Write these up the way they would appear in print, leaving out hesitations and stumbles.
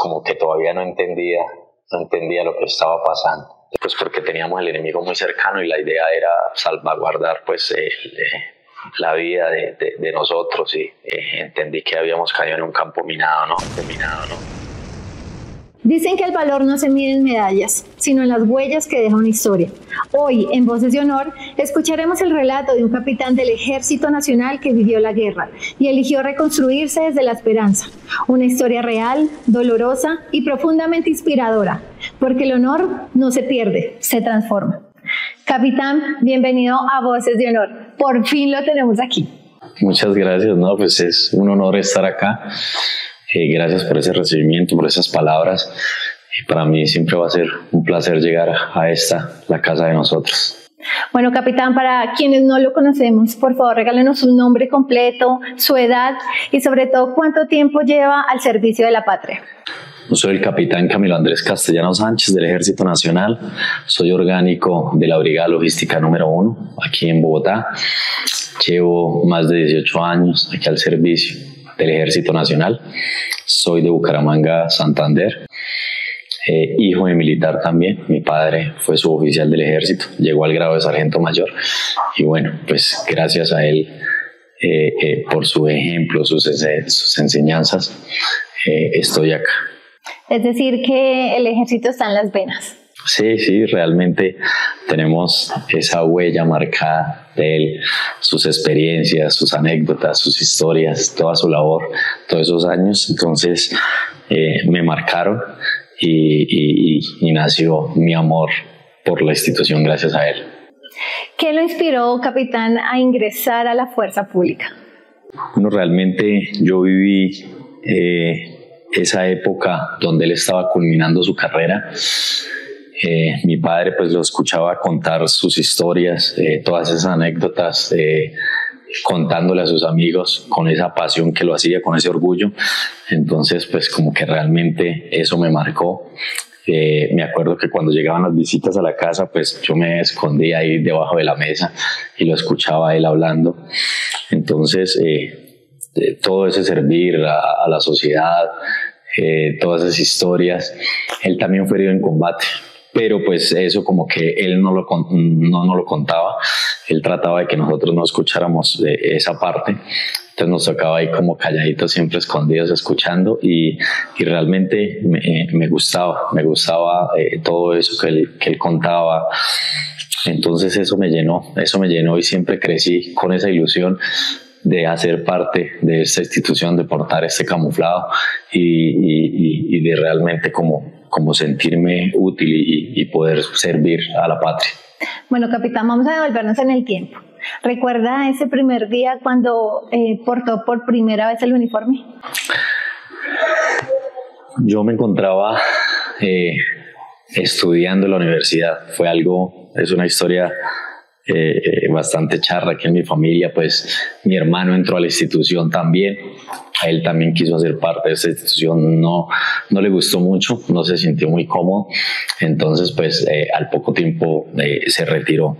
como que todavía no entendía lo que estaba pasando. Pues porque teníamos el enemigo muy cercano y la idea era salvaguardar pues la vida de nosotros, y entendí que habíamos caído en un campo minado, ¿no? Dicen que el valor no se mide en medallas, sino en las huellas que deja una historia. Hoy, en Voces de Honor, escucharemos el relato de un capitán del Ejército Nacional que vivió la guerra y eligió reconstruirse desde la esperanza. Una historia real, dolorosa y profundamente inspiradora, porque el honor no se pierde, se transforma. Capitán, bienvenido a Voces de Honor. Por fin lo tenemos aquí. Muchas gracias, ¿no? Pues es un honor estar acá. Gracias por ese recibimiento, por esas palabras. Para mí siempre va a ser un placer llegar a esta, la casa de nosotros. Bueno, capitán, para quienes no lo conocemos, por favor, regálenos su nombre completo, su edad y sobre todo cuánto tiempo lleva al servicio de la patria. Yo soy el capitán Camilo Andrés Castellano Sánchez del Ejército Nacional. Soy orgánico de la Brigada Logística número 1 aquí en Bogotá. Llevo más de 18 años aquí al servicio del Ejército Nacional. Soy de Bucaramanga, Santander. Hijo de militar también. Mi padre fue suboficial del Ejército, llegó al grado de sargento mayor. Y bueno, pues gracias a él, por su ejemplo, sus enseñanzas, estoy acá. Es decir, que el ejército está en las venas. Sí, realmente tenemos esa huella marcada de él, sus experiencias, sus anécdotas, sus historias, toda su labor, todos esos años. Entonces me marcaron y nació mi amor por la institución gracias a él. ¿Qué lo inspiró, capitán, a ingresar a la fuerza pública? Bueno, realmente yo viví esa época donde él estaba culminando su carrera. Mi padre pues lo escuchaba contar sus historias, todas esas anécdotas, contándole a sus amigos con esa pasión que lo hacía, con ese orgullo. Entonces pues como que realmente eso me marcó. Me acuerdo que cuando llegaban las visitas a la casa, pues yo me escondía ahí debajo de la mesa y lo escuchaba a él hablando. Entonces todo ese servir a la sociedad, todas esas historias. Él también fue herido en combate, pero pues eso como que él no lo contaba. Él trataba de que nosotros no escucháramos esa parte. Entonces nos tocaba ahí como calladitos, siempre escondidos, escuchando, y realmente me gustaba todo eso que él contaba. Entonces eso me llenó y siempre crecí con esa ilusión de hacer parte de esta institución, de portar este camuflado y de realmente como sentirme útil y poder servir a la patria. Bueno, capitán, vamos a devolvernos en el tiempo. ¿Recuerda ese primer día cuando portó por primera vez el uniforme? Yo me encontraba estudiando en la universidad. Es una historia bastante charra aquí en mi familia. Pues mi hermano entró a la institución también. A él también quiso hacer parte de esta institución. No le gustó mucho, no se sintió muy cómodo. Entonces pues al poco tiempo se retiró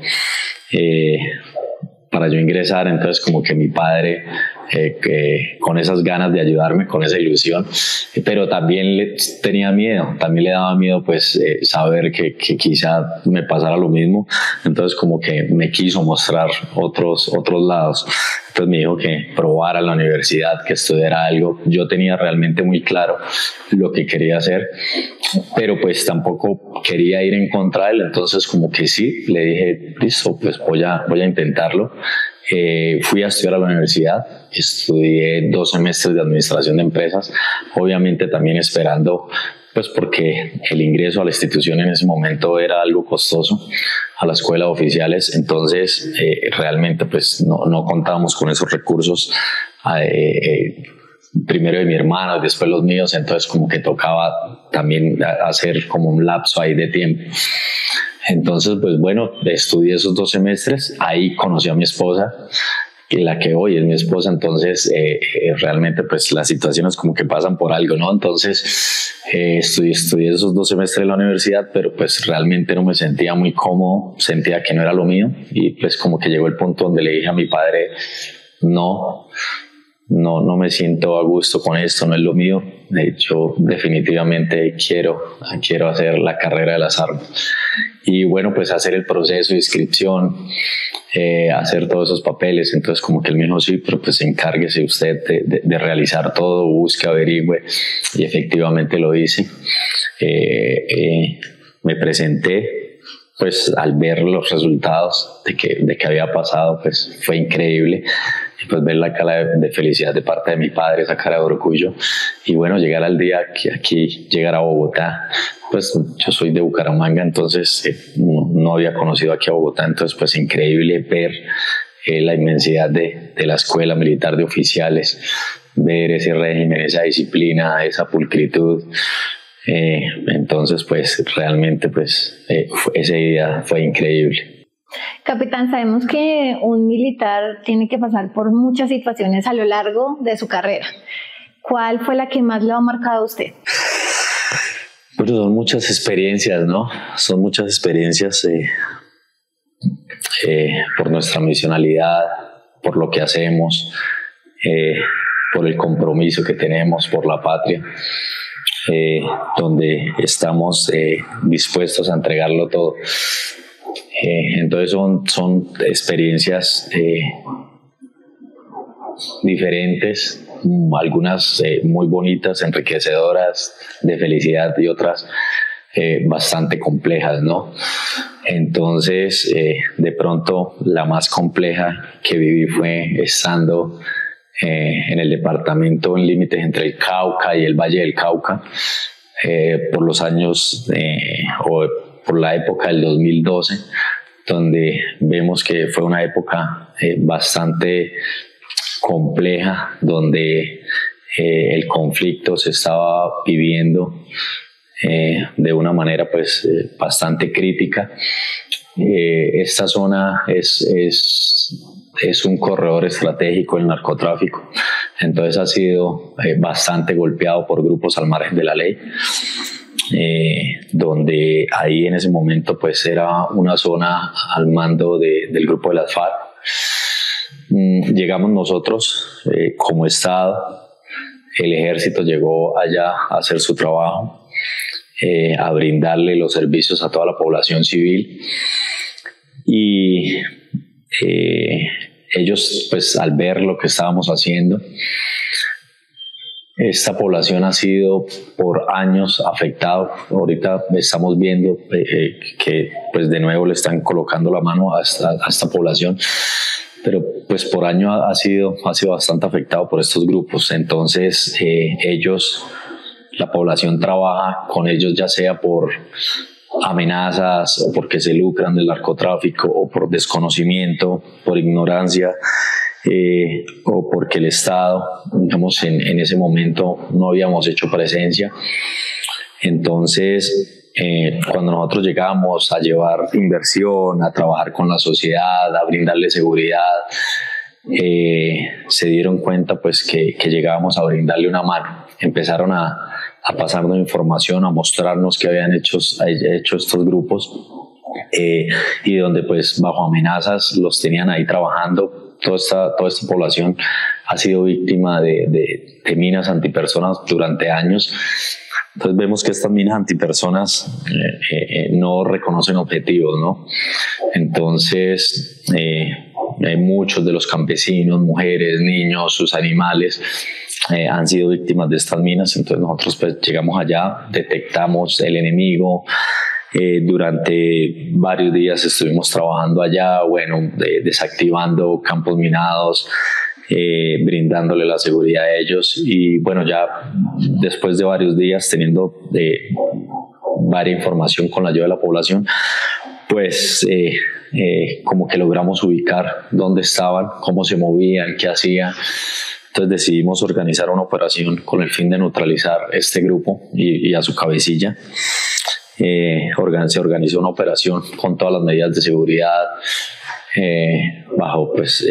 para yo ingresar. Entonces como que mi padre con esas ganas de ayudarme, con esa ilusión, pero también le daba miedo pues saber que quizá me pasara lo mismo. Entonces como que me quiso mostrar otros lados. Entonces me dijo que probara la universidad, que estudiara algo. Yo tenía realmente muy claro lo que quería hacer, pero pues tampoco quería ir en contra de él. Entonces como que sí, le dije, listo, pues voy a intentarlo. Fui a estudiar a la universidad, estudié 2 semestres de administración de empresas, obviamente también esperando, pues porque el ingreso a la institución en ese momento era algo costoso, a la escuela de oficiales. Entonces realmente pues no contábamos con esos recursos, primero de mi hermano y después los míos. Entonces como que tocaba también hacer como un lapso ahí de tiempo. Entonces, pues bueno, estudié esos 2 semestres, ahí conocí a mi esposa, la que hoy es mi esposa. Entonces, realmente pues las situaciones como que pasan por algo, ¿no? Entonces, estudié esos 2 semestres en la universidad, pero pues realmente no me sentía muy cómodo, sentía que no era lo mío, y pues como que llegó el punto donde le dije a mi padre, no, no me siento a gusto con esto, no es lo mío. De hecho, definitivamente quiero hacer la carrera de las armas. Y bueno, pues hacer el proceso de inscripción, hacer todos esos papeles. Entonces como que él me dijo, sí, pero pues encárguese usted de realizar todo, busque, averigüe, y efectivamente lo hice. Me presenté, pues al ver los resultados de que había pasado, pues fue increíble. Y pues ver la cara de felicidad de parte de mi padre, esa cara de orgullo. Y bueno, llegar al día que aquí, llegar a Bogotá, pues yo soy de Bucaramanga, entonces no había conocido aquí a Bogotá, entonces pues increíble ver la inmensidad de la escuela militar de oficiales, ver ese régimen, esa disciplina, esa pulcritud. Entonces pues realmente pues ese día fue increíble. Capitán, sabemos que un militar tiene que pasar por muchas situaciones a lo largo de su carrera. ¿Cuál fue la que más lo ha marcado a usted? Bueno, son muchas experiencias, ¿no? Son muchas experiencias por nuestra misionalidad, por lo que hacemos, por el compromiso que tenemos por la patria, donde estamos dispuestos a entregarlo todo. Entonces son experiencias diferentes, algunas muy bonitas, enriquecedoras, de felicidad, y otras bastante complejas, ¿no? Entonces, de pronto, la más compleja que viví fue estando en el departamento en límites entre el Cauca y el Valle del Cauca, por los años o por la época del 2012, donde vemos que fue una época bastante compleja, donde el conflicto se estaba viviendo de una manera pues bastante crítica. Esta zona es un corredor estratégico del narcotráfico, entonces ha sido bastante golpeado por grupos al margen de la ley. Donde ahí en ese momento pues era una zona al mando del grupo de las FARC. Llegamos nosotros como Estado, el ejército llegó allá a hacer su trabajo, a brindarle los servicios a toda la población civil, y ellos pues al ver lo que estábamos haciendo, esta población ha sido por años afectada. Ahorita estamos viendo que pues de nuevo le están colocando la mano a esta población, pero pues por año ha sido bastante afectado por estos grupos. Entonces la población trabaja con ellos, ya sea por amenazas o porque se lucran del narcotráfico, o por desconocimiento, por ignorancia, o porque el Estado, digamos, en ese momento no habíamos hecho presencia. Entonces, cuando nosotros llegamos a llevar inversión, a trabajar con la sociedad, a brindarle seguridad, se dieron cuenta pues que llegábamos a brindarle una mano. Empezaron a pasarnos información, a mostrarnos qué habían hecho estos grupos, y donde pues bajo amenazas los tenían ahí trabajando. Toda esta población ha sido víctima de minas antipersonas durante años. Entonces vemos que estas minas antipersonas no reconocen objetivos, ¿no? Entonces hay muchos de los campesinos, mujeres, niños, sus animales han sido víctimas de estas minas. Entonces nosotros pues llegamos allá, detectamos el enemigo. Durante varios días estuvimos trabajando allá, desactivando campos minados, brindándole la seguridad a ellos. Y bueno, ya después de varios días teniendo varia información con la ayuda de la población, pues como que logramos ubicar dónde estaban, cómo se movían, qué hacían. Entonces decidimos organizar una operación con el fin de neutralizar este grupo y a su cabecilla. Se organizó una operación con todas las medidas de seguridad, bajo pues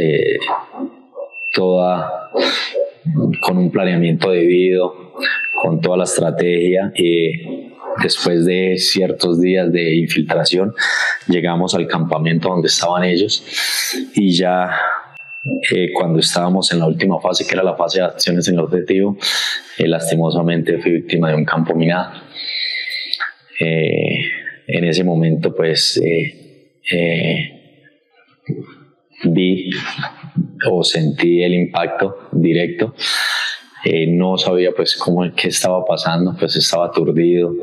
con un planeamiento debido, con toda la estrategia. Después de ciertos días de infiltración, llegamos al campamento donde estaban ellos, y ya cuando estábamos en la última fase, que era la fase de acciones en el objetivo, lastimosamente fui víctima de un campo minado. En ese momento pues vi o sentí el impacto directo. No sabía pues qué estaba pasando, pues estaba aturdido.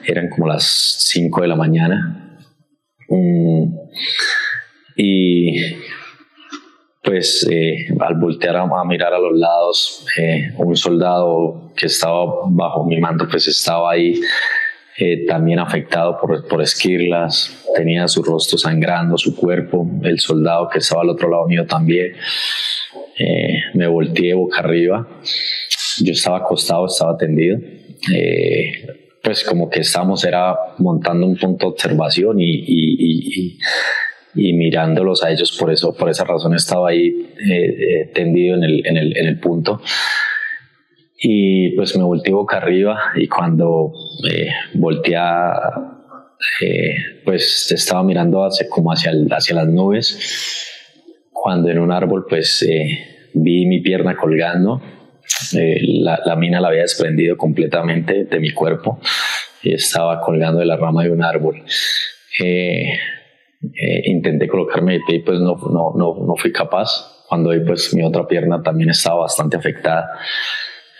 Eran como las 5 de la mañana. Y pues al voltear a mirar a los lados, un soldado que estaba bajo mi mando pues estaba ahí, también afectado por esquirlas, tenía su rostro sangrando, su cuerpo. El soldado que estaba al otro lado mío también. Me volteé boca arriba. Yo estaba acostado, estaba tendido. Pues como que era montando un punto de observación y mirándolos a ellos. Por esa razón estaba ahí tendido en el punto. Y pues me volteé boca arriba, y cuando volteé, pues estaba mirando hacia las nubes, cuando en un árbol pues vi mi pierna colgando. La mina la había desprendido completamente de mi cuerpo y estaba colgando de la rama de un árbol. Intenté colocarme de pie y pues no fui capaz. Cuando vi pues mi otra pierna también estaba bastante afectada.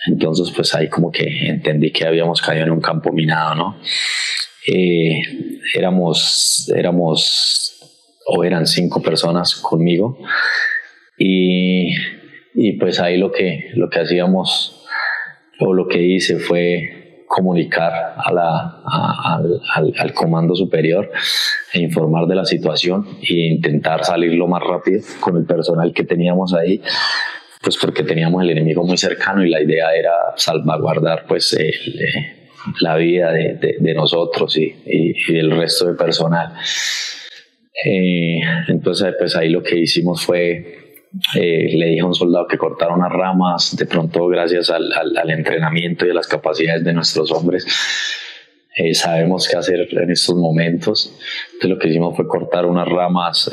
Entonces pues ahí como que entendí que habíamos caído en un campo minado, ¿no? Eran 5 personas conmigo, y pues ahí lo que hacíamos, o lo que hice, fue comunicar al comando superior e informar de la situación e intentar salir lo más rápido con el personal que teníamos ahí, pues porque teníamos el enemigo muy cercano y la idea era salvaguardar pues la vida de nosotros y del resto de personal. Entonces pues ahí lo que hicimos fue, le dije a un soldado que cortara unas ramas. De pronto, gracias al entrenamiento y a las capacidades de nuestros hombres, sabemos qué hacer en estos momentos. Entonces lo que hicimos fue cortar unas ramas,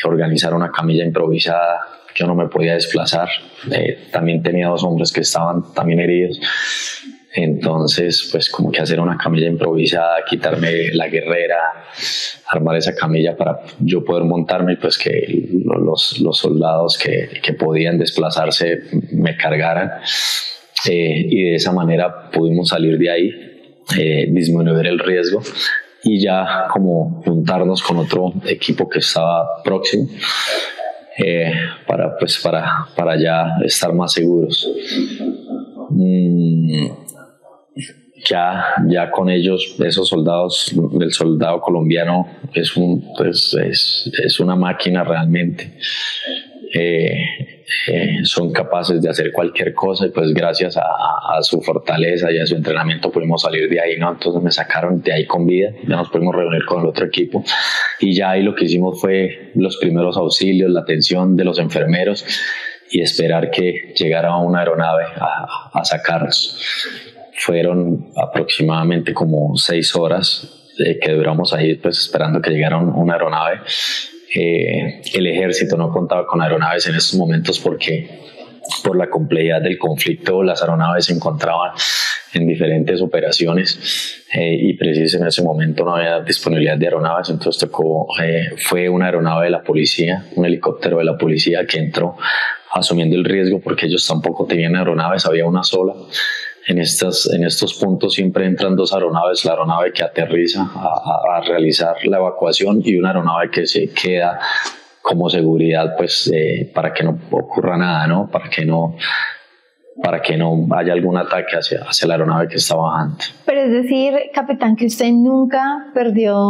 organizar una camilla improvisada. Yo no me podía desplazar, también tenía 2 hombres que estaban también heridos. Entonces pues como que hacer una camilla improvisada, quitarme la guerrera, armar esa camilla para yo poder montarme, y pues que los soldados que podían desplazarse me cargaran, y de esa manera pudimos salir de ahí, disminuir el riesgo y ya como juntarnos con otro equipo que estaba próximo, para ya estar más seguros. Ya con ellos, esos soldados, el soldado colombiano es una máquina realmente. Son capaces de hacer cualquier cosa, y pues gracias a su fortaleza y a su entrenamiento pudimos salir de ahí, ¿no? Entonces me sacaron de ahí con vida, ya nos pudimos reunir con el otro equipo, y ya ahí lo que hicimos fue los primeros auxilios, la atención de los enfermeros y esperar que llegara una aeronave a sacarnos. Fueron aproximadamente como 6 horas que duramos ahí pues esperando que llegara una aeronave. El ejército no contaba con aeronaves en estos momentos porque por la complejidad del conflicto las aeronaves se encontraban en diferentes operaciones, y preciso en ese momento no había disponibilidad de aeronaves. Entonces fue una aeronave de la policía, un helicóptero de la policía que entró asumiendo el riesgo porque ellos tampoco tenían aeronaves, había una sola. En estos puntos siempre entran 2 aeronaves, la aeronave que aterriza a realizar la evacuación y una aeronave que se queda como seguridad, pues para que no ocurra nada, ¿no? Para que no haya algún ataque hacia la aeronave que está bajando. Pero es decir, capitán, que usted nunca perdió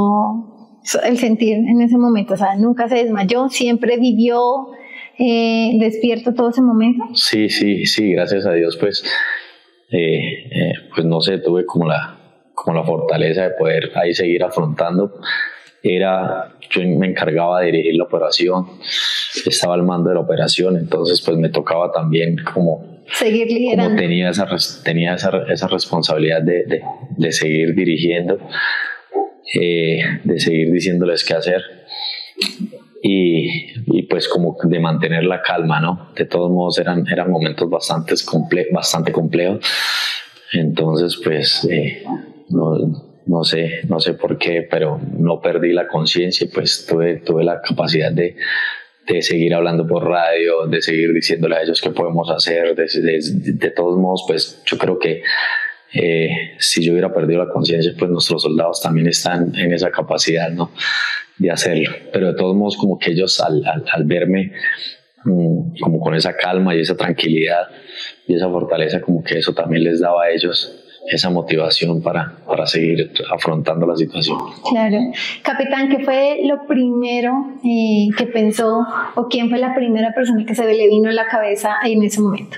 el sentir en ese momento, o sea, nunca se desmayó, siempre vivió despierto todo ese momento. Sí, gracias a Dios, pues no sé, tuve como la fortaleza de poder ahí seguir afrontando. Yo me encargaba de dirigir la operación, estaba al mando de la operación, entonces pues me tocaba también como seguir liderando. Como tenía esa responsabilidad de seguir dirigiendo, de seguir diciéndoles qué hacer. y pues como de mantener la calma, ¿no? De todos modos eran momentos bastante complejos. Entonces pues no sé por qué, pero no perdí la conciencia y pues tuve la capacidad de seguir hablando por radio, de seguir diciéndole a ellos qué podemos hacer. De todos modos, pues yo creo que si yo hubiera perdido la conciencia, pues nuestros soldados también están en esa capacidad, ¿no?, de hacerlo. Pero de todos modos, como que ellos al verme como con esa calma y esa tranquilidad y esa fortaleza, como que eso también les daba a ellos esa motivación para seguir afrontando la situación. Claro. Capitán, ¿qué fue lo primero que pensó, o quién fue la primera persona que se le vino a la cabeza en ese momento?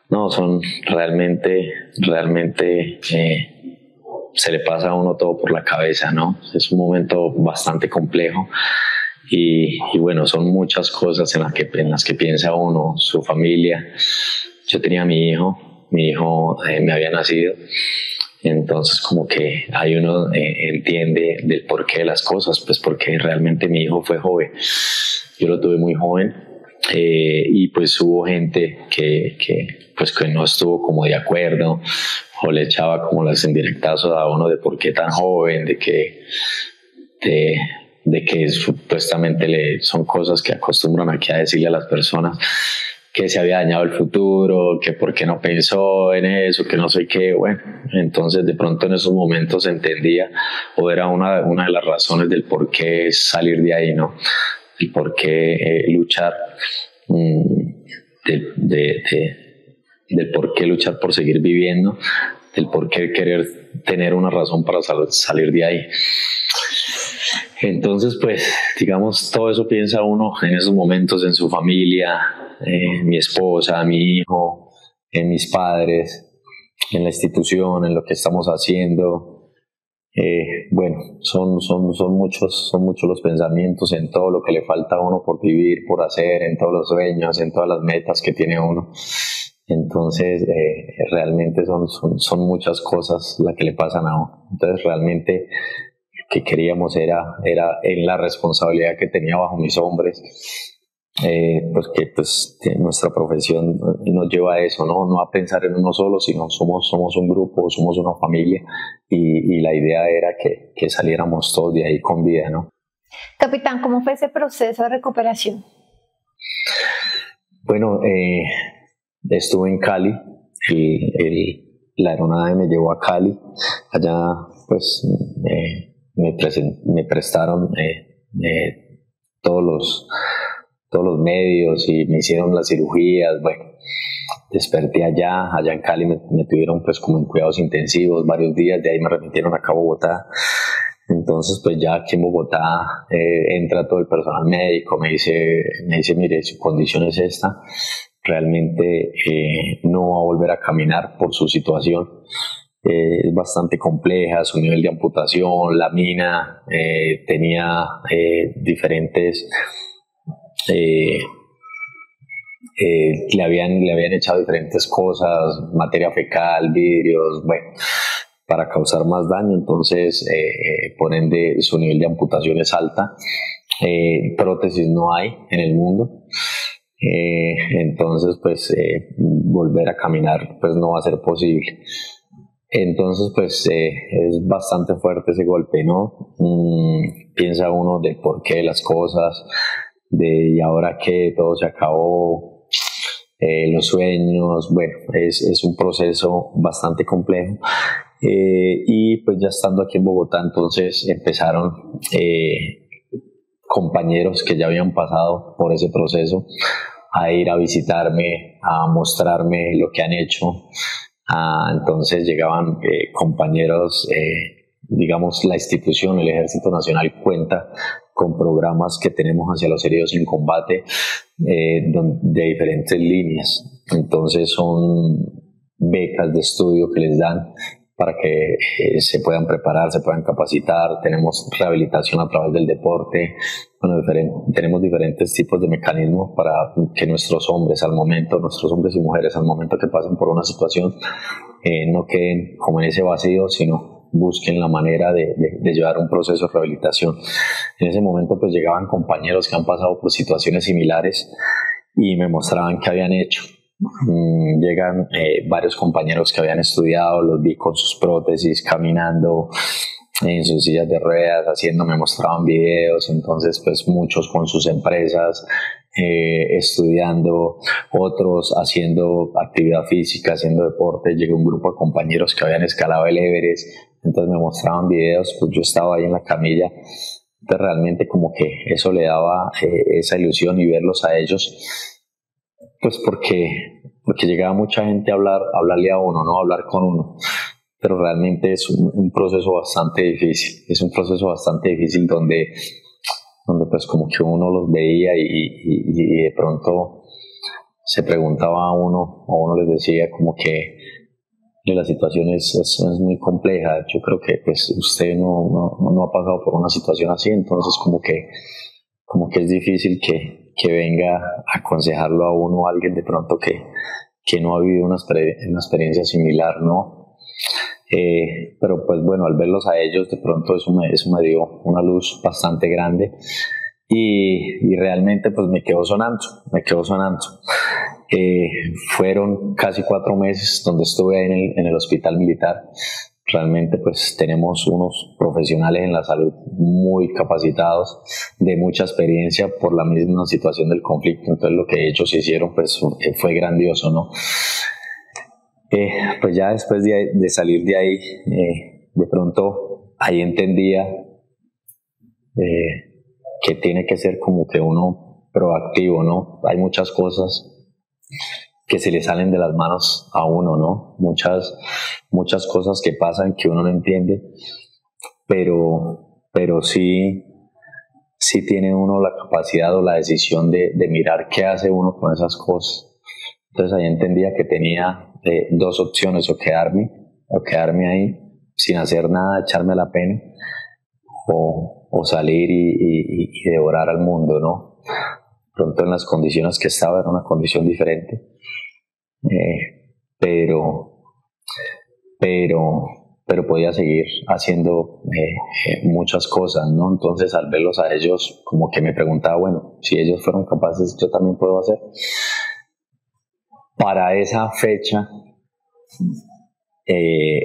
No, son realmente se le pasa a uno todo por la cabeza, ¿no? Es un momento bastante complejo y bueno, son muchas cosas en las que piensa uno, su familia. Yo tenía a mi hijo me había nacido, entonces como que ahí uno entiende del porqué de las cosas, pues porque realmente mi hijo fue joven, yo lo tuve muy joven, y pues hubo gente que no estuvo como de acuerdo o le echaba como las indirectazos a uno de por qué tan joven, de que supuestamente son cosas que acostumbran aquí a decirle a las personas que se había dañado el futuro, que por qué no pensó en eso, que no sé qué. Bueno, entonces de pronto en esos momentos entendía, o era una de las razones del por qué salir de ahí, ¿no? El por qué luchar, del por qué luchar por seguir viviendo, del por qué querer tener una razón para salir de ahí. Entonces, pues, digamos, todo eso piensa uno en esos momentos, en su familia, mi esposa, mi hijo, en mis padres, en la institución, en lo que estamos haciendo. Bueno, son muchos los pensamientos en todo lo que le falta a uno por vivir, por hacer, en todos los sueños, en todas las metas que tiene uno. Entonces, realmente son muchas cosas las que le pasan a uno. Entonces, realmente que queríamos era en la responsabilidad que tenía bajo mis hombres, porque pues nuestra profesión nos lleva a eso, no a pensar en uno solo, sino somos un grupo, somos una familia, y la idea era que saliéramos todos de ahí con vida, ¿no? Capitán, ¿cómo fue ese proceso de recuperación? Bueno, estuve en Cali, la aeronave me llevó a Cali, allá pues me prestaron todos los medios y me hicieron las cirugías. Bueno, desperté allá en Cali, me tuvieron pues como en cuidados intensivos varios días, de ahí me remitieron acá a Bogotá. Entonces pues ya aquí en Bogotá entra todo el personal médico, me dice, mire, su condición es esta, realmente no va a volver a caminar por su situación. Es bastante compleja, su nivel de amputación, la mina tenía diferentes, le habían echado diferentes cosas, materia fecal, vidrios, bueno, para causar más daño. Entonces por ende su nivel de amputación es alta, prótesis no hay en el mundo. Entonces pues volver a caminar pues no va a ser posible. Entonces pues es bastante fuerte ese golpe, ¿no? Piensa uno del porqué de las cosas, y ahora que todo se acabó, los sueños, bueno, es un proceso bastante complejo. Y pues ya estando aquí en Bogotá, entonces empezaron compañeros que ya habían pasado por ese proceso a ir a visitarme, a mostrarme lo que han hecho. Entonces llegaban compañeros, digamos, la institución, el Ejército Nacional cuenta con programas que tenemos hacia los heridos en combate de diferentes líneas. Entonces son becas de estudio que les dan para que se puedan preparar, se puedan capacitar. Tenemos rehabilitación a través del deporte. Bueno, tenemos diferentes tipos de mecanismos para que nuestros hombres y mujeres al momento que pasen por una situación no queden como en ese vacío, sino busquen la manera de llevar un proceso de rehabilitación. En ese momento pues llegaban compañeros que han pasado por situaciones similares y me mostraban qué habían hecho. Llegan varios compañeros que habían estudiado, los vi con sus prótesis, caminando en sus sillas de ruedas, me mostraban videos, entonces pues muchos con sus empresas, estudiando, otros haciendo actividad física, haciendo deporte. Llegó un grupo de compañeros que habían escalado el Everest, entonces me mostraban videos, pues yo estaba ahí en la camilla, entonces realmente como que eso le daba esa ilusión y verlos a ellos, pues porque llegaba mucha gente a hablarle a uno, ¿no? A hablar con uno. Pero realmente es un proceso bastante difícil, donde pues como que uno los veía y de pronto se preguntaba a uno, o uno les decía como que la situación es muy compleja. Yo creo que pues usted no ha pasado por una situación así, entonces como que es difícil que venga a aconsejarlo a uno alguien de pronto que no ha vivido una experiencia similar, ¿no? Pero pues bueno, al verlos a ellos de pronto eso me dio una luz bastante grande y realmente pues me quedó sonando. Fueron casi 4 meses donde estuve ahí en el hospital militar. Realmente pues tenemos unos profesionales en la salud muy capacitados, de mucha experiencia por la misma situación del conflicto, entonces lo que ellos hicieron pues fue grandioso, ¿no? Pues ya después de salir de ahí, de pronto ahí entendía que tiene que ser como que uno proactivo, ¿no? Hay muchas cosas que se le salen de las manos a uno, ¿no? Muchas cosas que pasan que uno no entiende, pero sí tiene uno la capacidad o la decisión de mirar qué hace uno con esas cosas. Entonces ahí entendía que tenía 2 opciones, o quedarme ahí sin hacer nada, echarme la pena, o salir y devorar al mundo, ¿no? Pronto en las condiciones que estaba era una condición diferente, pero podía seguir haciendo muchas cosas, ¿no? Entonces al verlos a ellos como que me preguntaba, bueno, si ellos fueron capaces, yo también puedo hacer. Para esa fecha,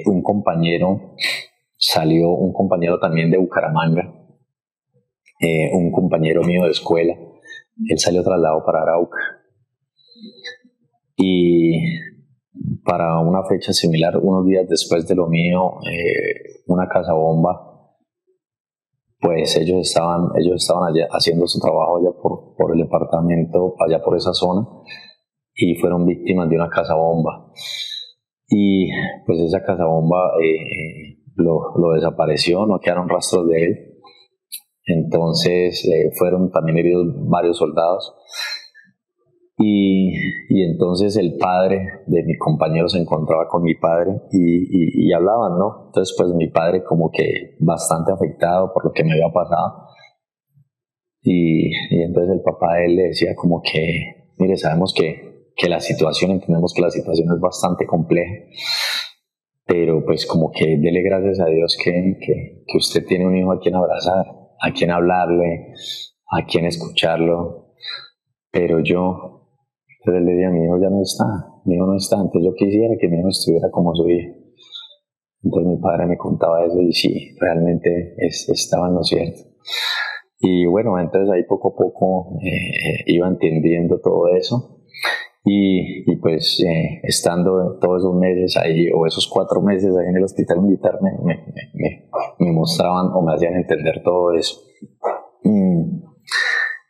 un compañero también de Bucaramanga, un compañero mío de escuela, él salió trasladado para Arauca. Y para una fecha similar, unos días después de lo mío, una casa bomba, pues ellos estaban allá haciendo su trabajo allá por el departamento, allá por esa zona, y fueron víctimas de una casa bomba. Y pues esa casa bomba lo desapareció, no quedaron rastros de él. Entonces fueron también heridos varios soldados. Y entonces el padre de mi compañero se encontraba con mi padre y hablaban, ¿no? Entonces pues mi padre como que bastante afectado por lo que me había pasado. Y entonces el papá de él le decía como que, mire, sabemos que entendemos que la situación es bastante compleja, pero pues como que dele gracias a Dios que usted tiene un hijo a quien abrazar, a quien hablarle, a quien escucharlo. Pero entonces él le decía, mi hijo ya no está, entonces yo quisiera que mi hijo estuviera como su hijo. Entonces mi padre me contaba eso y sí, realmente estaba en lo cierto. Y bueno, entonces ahí poco a poco iba entendiendo todo eso. Y pues estando todos esos meses ahí, o esos 4 meses ahí en el hospital militar, me mostraban o me hacían entender todo eso.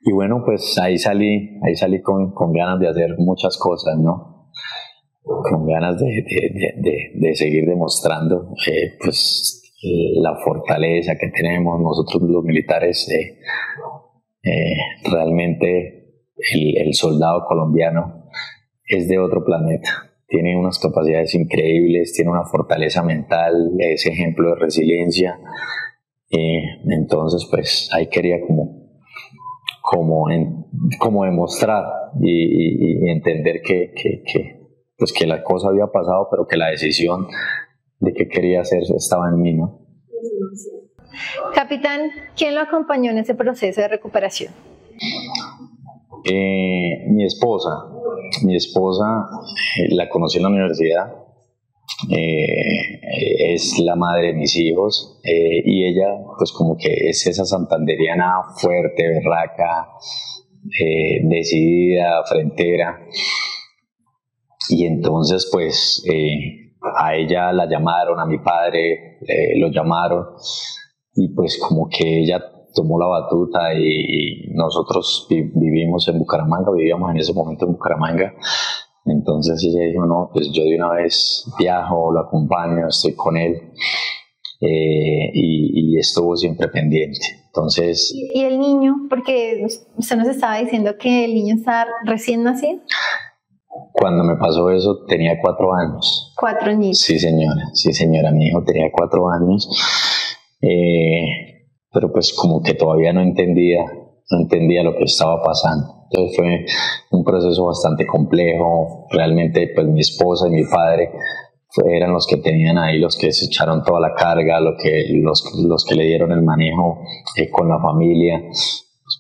Y bueno, pues ahí salí con ganas de hacer muchas cosas, ¿no? Con ganas de seguir demostrando pues la fortaleza que tenemos nosotros los militares. Realmente el soldado colombiano es de otro planeta, tiene unas capacidades increíbles, tiene una fortaleza mental, es ejemplo de resiliencia. Entonces pues ahí quería como demostrar y entender que la cosa había pasado, pero que la decisión de qué quería hacer estaba en mí, ¿no? Capitán, ¿quién lo acompañó en ese proceso de recuperación? Mi esposa la conocí en la universidad, es la madre de mis hijos, y ella pues como que es esa santanderiana fuerte, berraca, decidida, frentera, y entonces pues a ella la llamaron, a mi padre lo llamaron, y pues como que ella tomó la batuta, y nosotros vivíamos en Bucaramanga, vivíamos en ese momento en Bucaramanga. Entonces ella dijo, no, pues yo de una vez viajo, lo acompaño, estoy con él, y estuvo siempre pendiente. Entonces... ¿Y el niño? Porque usted nos estaba diciendo que el niño está recién nacido. Cuando me pasó eso tenía 4 años. 4 años. Sí señora, mi hijo tenía 4 años, pero pues como que todavía no entendía lo que estaba pasando. Entonces fue un proceso bastante complejo. Realmente pues mi esposa y mi padre eran los que tenían ahí, los que se echaron toda la carga, los que le dieron el manejo con la familia.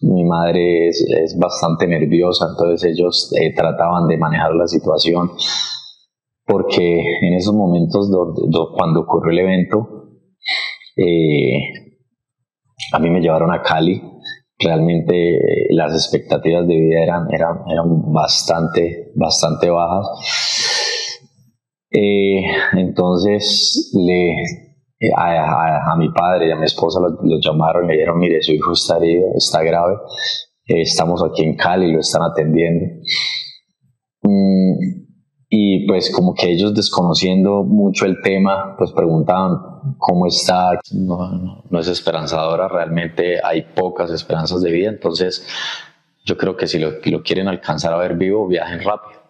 Mi madre es bastante nerviosa, entonces ellos trataban de manejar la situación, porque en esos momentos cuando ocurrió el evento, a mí me llevaron a Cali. Realmente las expectativas de vida eran bastante bajas. Entonces a mi padre y a mi esposa los llamaron y le dijeron, mire, su hijo está herido, está grave, estamos aquí en Cali, lo están atendiendo. Y pues como que ellos, desconociendo mucho el tema, pues preguntaban cómo está. No es esperanzadora, realmente hay pocas esperanzas de vida, entonces yo creo que si lo quieren alcanzar a ver vivo, viajen rápido.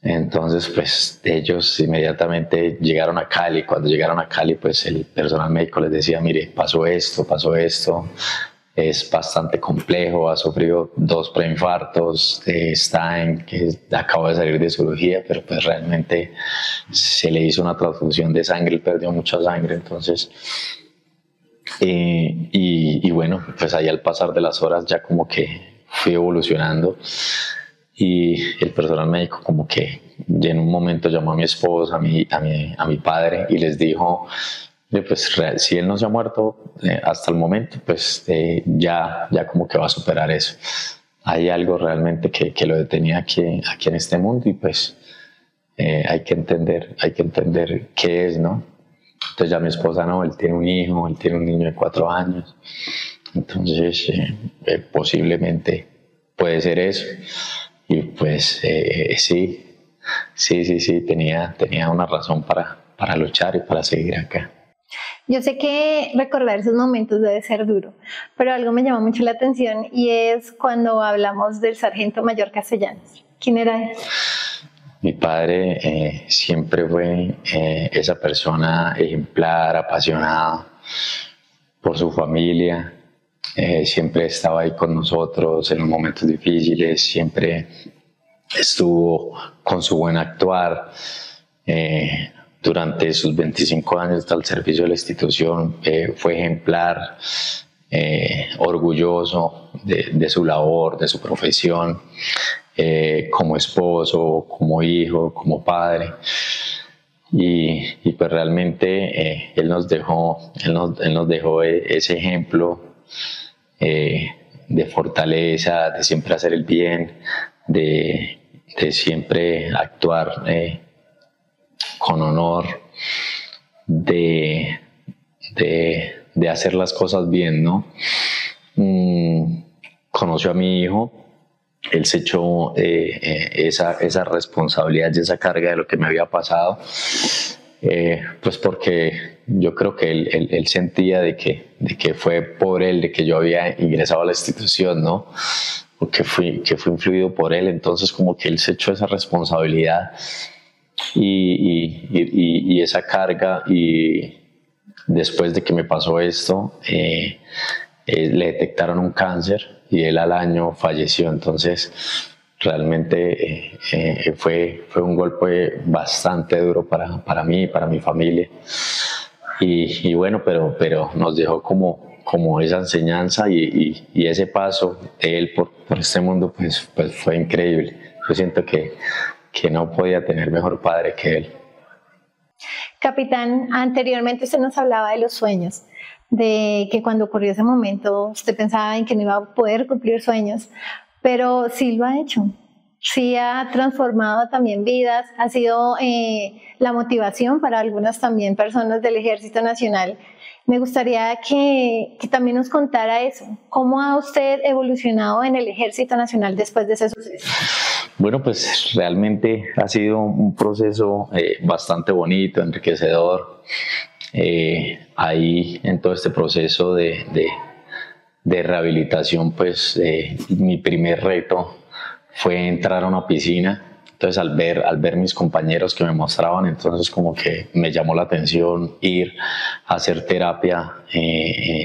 Entonces pues ellos inmediatamente llegaron a Cali. Cuando llegaron a Cali, pues el personal médico les decía, mire, pasó esto, es bastante complejo, ha sufrido 2 preinfartos, acaba de salir de cirugía, pero pues realmente se le hizo una transfusión de sangre, él perdió mucha sangre. Entonces y bueno, pues ahí al pasar de las horas ya como que fui evolucionando, y el personal médico como que en un momento llamó a mi esposa, a mi padre, y les dijo, pues si él no se ha muerto hasta el momento, pues ya como que va a superar eso. Hay algo realmente que lo detenía aquí en este mundo, y pues hay que entender qué es, ¿no? Entonces ya mi esposa no, él tiene un hijo, él tiene un niño de 4 años, entonces posiblemente puede ser eso. Y pues sí, tenía una razón para luchar y para seguir acá. Yo sé que recordar esos momentos debe ser duro, pero algo me llama mucho la atención, y es cuando hablamos del sargento mayor Castellanos. ¿Quién era él? Mi padre siempre fue esa persona ejemplar, apasionada por su familia. Siempre estaba ahí con nosotros en los momentos difíciles, siempre estuvo con su buen actuar. Durante sus 25 años al servicio de la institución fue ejemplar, orgulloso de su labor, de su profesión, como esposo, como hijo, como padre. Y pues realmente él nos dejó ese ejemplo de fortaleza, de siempre hacer el bien, de siempre actuar con honor, de hacer las cosas bien, ¿no? Conoció a mi hijo, él se echó esa responsabilidad y esa carga de lo que me había pasado, pues porque yo creo que él sentía de que fue por él, de que yo había ingresado a la institución, ¿no? Porque fui influido por él. Entonces como que él se echó esa responsabilidad y esa carga, y después de que me pasó esto le detectaron un cáncer y él al año falleció. Entonces realmente fue un golpe bastante duro para mí y para mi familia. Y bueno, pero nos dejó como esa enseñanza y ese paso de él por este mundo pues fue increíble. Yo siento que no podía tener mejor padre que él. Capitán, anteriormente usted nos hablaba de los sueños, de que cuando ocurrió ese momento usted pensaba en que no iba a poder cumplir sueños, pero sí lo ha hecho. Sí ha transformado también vidas, ha sido la motivación para algunas también personas del Ejército Nacional. Me gustaría que también nos contara eso. ¿Cómo ha usted evolucionado en el Ejército Nacional después de ese suceso? Bueno, pues realmente ha sido un proceso bastante bonito, enriquecedor. Ahí en todo este proceso de rehabilitación, pues mi primer reto fue entrar a una piscina. Entonces al ver mis compañeros que me mostraban, entonces como que me llamó la atención ir a hacer terapia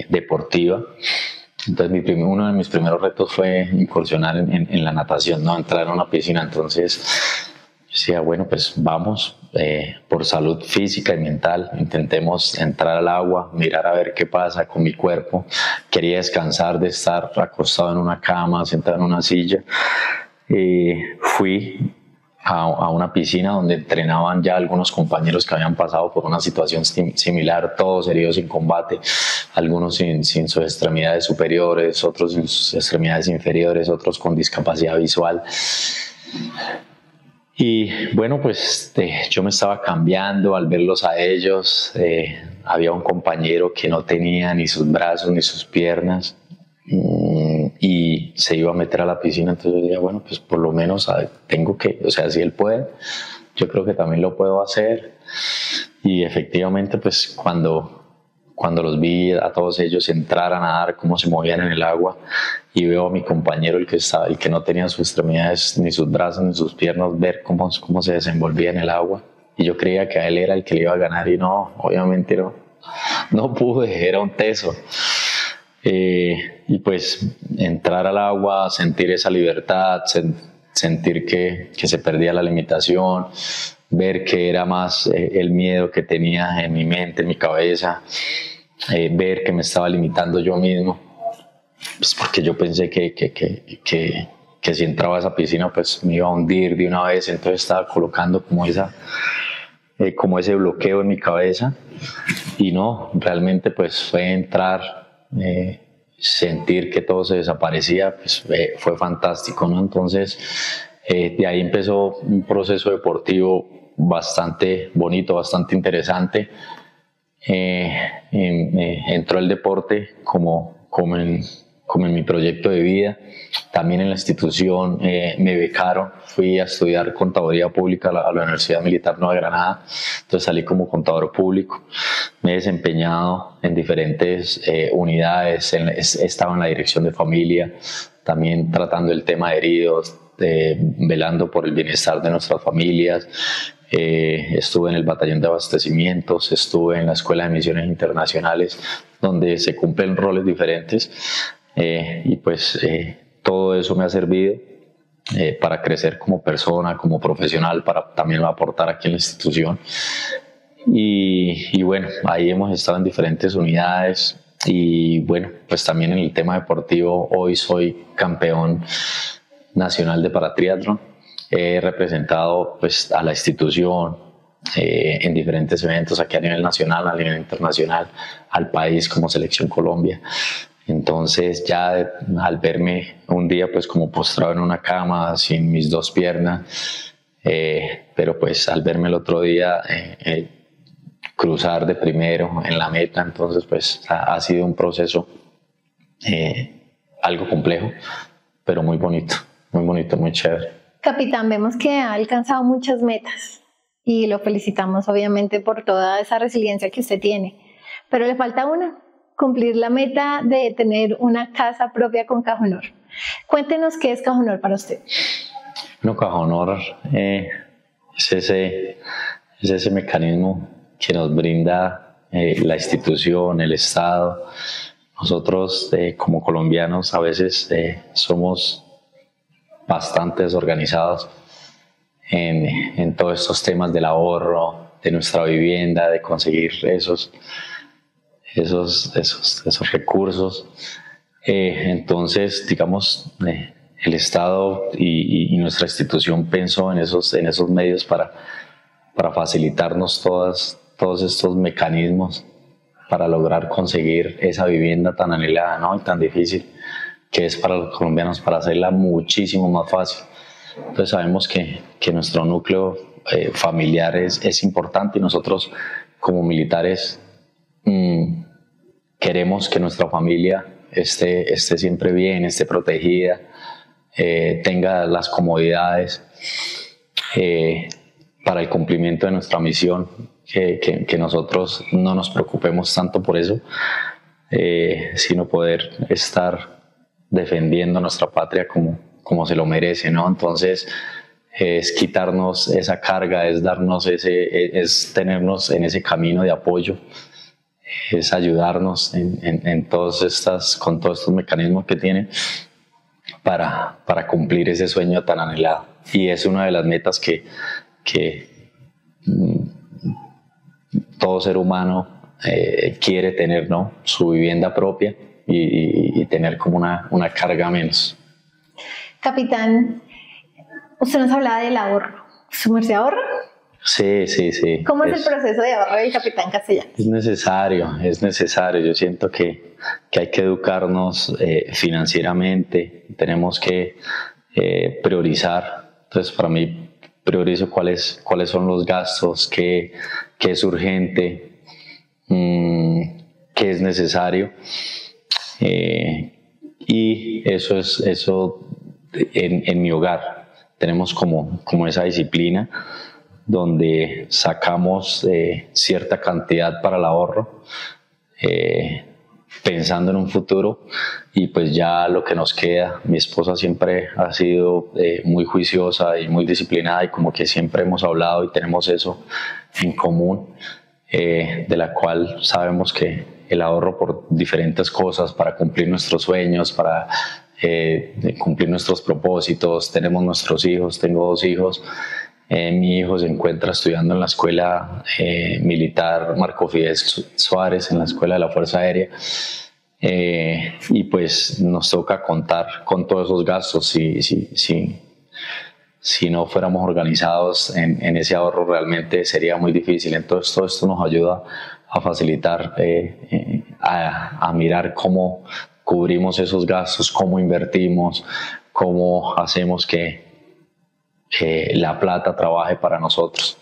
deportiva. Entonces uno de mis primeros retos fue incursionar en la natación, ¿no? Entrar a una piscina. Entonces decía, bueno, pues vamos, por salud física y mental, intentemos entrar al agua, mirar a ver qué pasa con mi cuerpo. Quería descansar de estar acostado en una cama, sentado en una silla. Fui a una piscina donde entrenaban ya algunos compañeros que habían pasado por una situación similar, todos heridos en combate, algunos sin sus extremidades superiores, otros sin sus extremidades inferiores, otros con discapacidad visual. Y bueno, pues yo me estaba cambiando al verlos a ellos. Había un compañero que no tenía ni sus brazos ni sus piernas, y se iba a meter a la piscina. Entonces yo diría, bueno, pues por lo menos tengo que, o sea, si él puede, yo creo que también lo puedo hacer. Y efectivamente, pues cuando los vi a todos ellos entrar a nadar, cómo se movían en el agua, y veo a mi compañero, el que no tenía sus extremidades, ni sus brazos, ni sus piernas, ver cómo se desenvolvía en el agua, y yo creía que a él era el que le iba a ganar, y no, obviamente no pude, era un teso. Y pues entrar al agua, sentir esa libertad, sentir que se perdía la limitación, ver que era más el miedo que tenía en mi mente, en mi cabeza, ver que me estaba limitando yo mismo, pues porque yo pensé que si entraba a esa piscina pues me iba a hundir de una vez. Entonces estaba colocando como ese bloqueo en mi cabeza, y no, realmente pues fue entrar, sentir que todo se desaparecía, pues fue fantástico, ¿no? Entonces de ahí empezó un proceso deportivo bastante bonito, bastante interesante. Entró el deporte como en mi proyecto de vida. También en la institución me becaron, fui a estudiar contaduría pública a la Universidad Militar Nueva Granada. Entonces salí como contador público. Me he desempeñado en diferentes unidades, he estado en la dirección de familia, también tratando el tema de heridos, velando por el bienestar de nuestras familias. Estuve en el batallón de abastecimientos, estuve en la Escuela de Misiones Internacionales, donde se cumplen roles diferentes, y pues todo eso me ha servido para crecer como persona, como profesional, para también aportar aquí en la institución. Y bueno, ahí hemos estado en diferentes unidades, y bueno, pues también en el tema deportivo hoy soy campeón nacional de paratriatlón. He representado pues a la institución en diferentes eventos aquí a nivel nacional, a nivel internacional, al país como Selección Colombia. Entonces ya al verme un día pues como postrado en una cama sin mis dos piernas, pero pues al verme el otro día cruzar de primero en la meta, entonces pues ha sido un proceso algo complejo, pero muy bonito, muy chévere. Capitán, vemos que ha alcanzado muchas metas y lo felicitamos obviamente por toda esa resiliencia que usted tiene, pero le falta una: cumplir la meta de tener una casa propia con Caja Honor. Cuéntenos qué es Caja Honor para usted. Bueno, Caja Honor es ese mecanismo que nos brinda la institución, el Estado. Nosotros como colombianos a veces somos bastante desorganizados en todos estos temas del ahorro, de nuestra vivienda, de conseguir esos recursos. Entonces, digamos, el Estado y nuestra institución pensó en esos medios para facilitarnos todos estos mecanismos para lograr conseguir esa vivienda tan anhelada, ¿no? Y tan difícil que es para los colombianos, para hacerla muchísimo más fácil. Entonces sabemos que nuestro núcleo familiar es importante, y nosotros como militares queremos que nuestra familia esté siempre bien, esté protegida, tenga las comodidades para el cumplimiento de nuestra misión, que nosotros no nos preocupemos tanto por eso, sino poder estar defendiendo nuestra patria como se lo merece, ¿no? Entonces es quitarnos esa carga, es tenernos en ese camino de apoyo, es ayudarnos con todos estos mecanismos que tiene para cumplir ese sueño tan anhelado. Y es una de las metas que todo ser humano quiere tener, ¿no? Su vivienda propia y tener como una carga menos. Capitán, usted nos hablaba del ahorro. ¿Su merced ahorra? Sí. ¿Cómo es el proceso de ahorro del capitán Castellanos? Es necesario. Yo siento que hay que educarnos financieramente, tenemos que priorizar. Entonces, para mí, priorizo cuáles son los gastos, qué es urgente, qué es necesario. Y eso en mi hogar tenemos como esa disciplina donde sacamos cierta cantidad para el ahorro, pensando en un futuro, y pues ya lo que nos queda. Mi esposa siempre ha sido muy juiciosa y muy disciplinada, y como que siempre hemos hablado y tenemos eso en común, de la cual sabemos que el ahorro por diferentes cosas, para cumplir nuestros sueños, para cumplir nuestros propósitos. Tenemos nuestros hijos, tengo 2 hijos. Mi hijo se encuentra estudiando en la escuela militar Marco Fidel Suárez, en la escuela de la Fuerza Aérea, y pues nos toca contar con todos esos gastos. Si no fuéramos organizados en ese ahorro, realmente sería muy difícil. Entonces todo esto nos ayuda a facilitar, a mirar cómo cubrimos esos gastos, cómo invertimos, cómo hacemos que la plata trabaje para nosotros.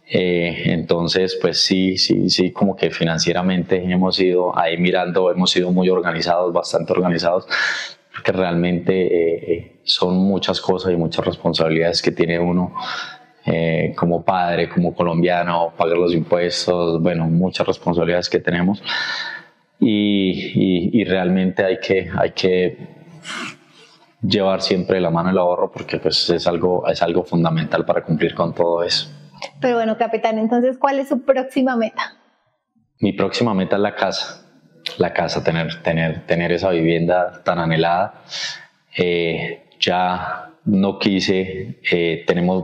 Entonces, pues sí, como que financieramente hemos ido ahí mirando, hemos sido muy organizados, bastante organizados, porque realmente son muchas cosas y muchas responsabilidades que tiene uno como padre, como colombiano, pagar los impuestos, bueno, muchas responsabilidades que tenemos, y realmente hay que llevar siempre la mano el ahorro, porque pues es algo fundamental para cumplir con todo eso. Pero bueno, capitán, entonces, ¿cuál es su próxima meta? Mi próxima meta es la casa, tener esa vivienda tan anhelada. Ya no quise,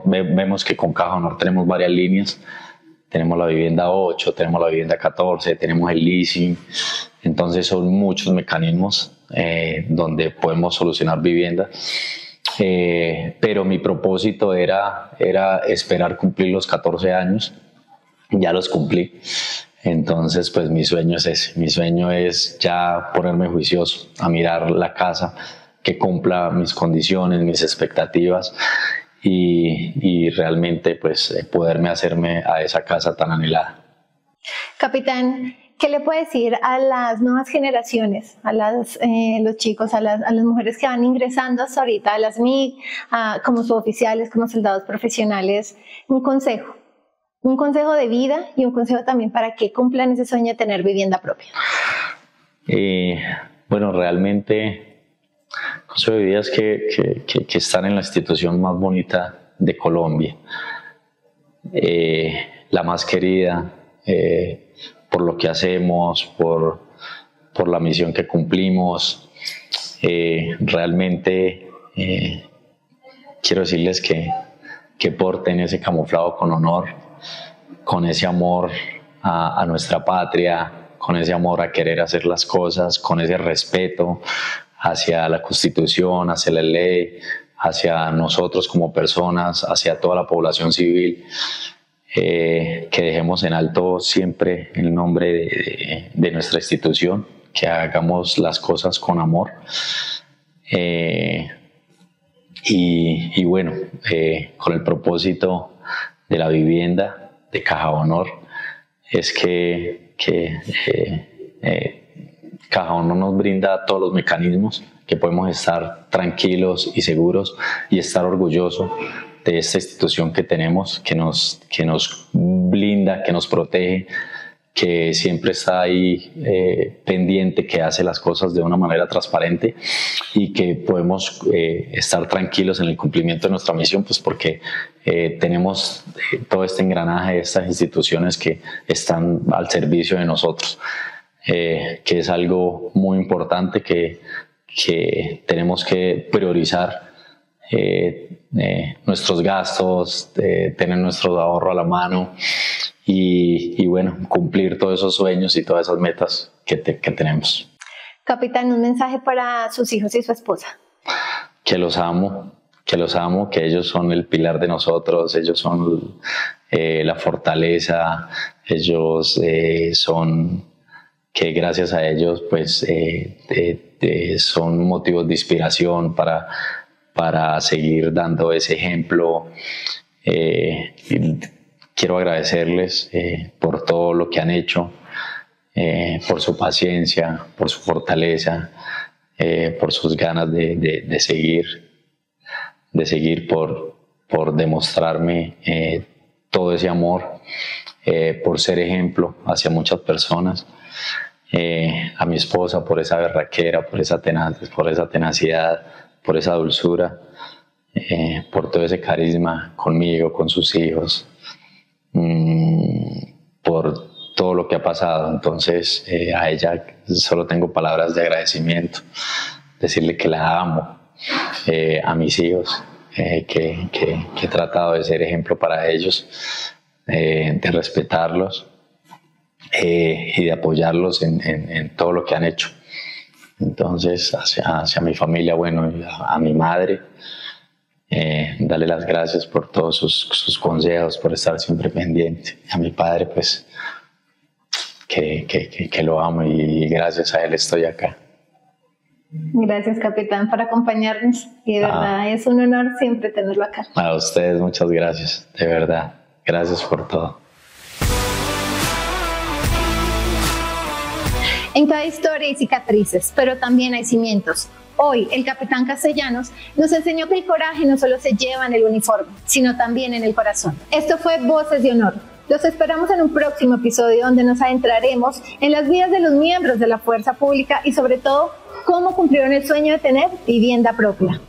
vemos que con Caja Honor tenemos varias líneas. Tenemos la vivienda 8, tenemos la vivienda 14, tenemos el leasing. Entonces son muchos mecanismos donde podemos solucionar vivienda. Pero mi propósito era esperar cumplir los 14 años. Ya los cumplí. Entonces, pues mi sueño es ese. Mi sueño es ya ponerme juicioso, a mirar la casa que cumpla mis condiciones, mis expectativas, y realmente pues poderme hacerme a esa casa tan anhelada. Capitán, ¿qué le puede decir a las nuevas generaciones, a los chicos, a las mujeres que van ingresando hasta ahorita, a las MIG, como suboficiales, como soldados profesionales? Un consejo de vida y un consejo también para que cumplan ese sueño de tener vivienda propia. Bueno, realmente consejo de vida es que están en la institución más bonita de Colombia, la más querida, por lo que hacemos, por la misión que cumplimos. Realmente quiero decirles que porten ese camuflado con honor, con ese amor a nuestra patria, con ese amor a querer hacer las cosas, con ese respeto hacia la Constitución, hacia la ley, hacia nosotros como personas, hacia toda la población civil, que dejemos en alto siempre el nombre de nuestra institución, que hagamos las cosas con amor. Y bueno, con el propósito de la vivienda de Caja Honor, es que Caja Honor nos brinda todos los mecanismos que podemos estar tranquilos y seguros y estar orgullosos de esta institución que tenemos, que nos blinda, que nos protege, que siempre está ahí pendiente, que hace las cosas de una manera transparente y que podemos estar tranquilos en el cumplimiento de nuestra misión, pues porque tenemos todo este engranaje de estas instituciones que están al servicio de nosotros, que es algo muy importante que tenemos que priorizar nuestros gastos, tener nuestro ahorro a la mano y bueno, cumplir todos esos sueños y todas esas metas que tenemos. Capitán, un mensaje para sus hijos y su esposa. Que los amo, que ellos son el pilar de nosotros, ellos son la fortaleza, ellos son, que gracias a ellos pues son motivos de inspiración para seguir dando ese ejemplo. Quiero agradecerles por todo lo que han hecho, por su paciencia, por su fortaleza, por sus ganas de seguir, por demostrarme todo ese amor, por ser ejemplo hacia muchas personas. A mi esposa por esa berraquera, por esa tenacidad, por esa dulzura, por todo ese carisma conmigo, con sus hijos, por todo lo que ha pasado. Entonces a ella solo tengo palabras de agradecimiento, decirle que la amo, a mis hijos, que he tratado de ser ejemplo para ellos, de respetarlos y de apoyarlos en todo lo que han hecho. Entonces hacia mi familia, bueno, a mi madre, darle las gracias por todos sus consejos, por estar siempre pendiente. A mi padre, pues, que lo amo y gracias a él estoy acá. Gracias, capitán, por acompañarnos y de verdad es un honor siempre tenerlo acá. A ustedes muchas gracias, de verdad. Gracias por todo. En cada historia hay cicatrices, pero también hay cimientos. Hoy, el capitán Castellanos nos enseñó que el coraje no solo se lleva en el uniforme, sino también en el corazón. Esto fue Voces de Honor. Los esperamos en un próximo episodio donde nos adentraremos en las vidas de los miembros de la fuerza pública y sobre todo, cómo cumplieron el sueño de tener vivienda propia.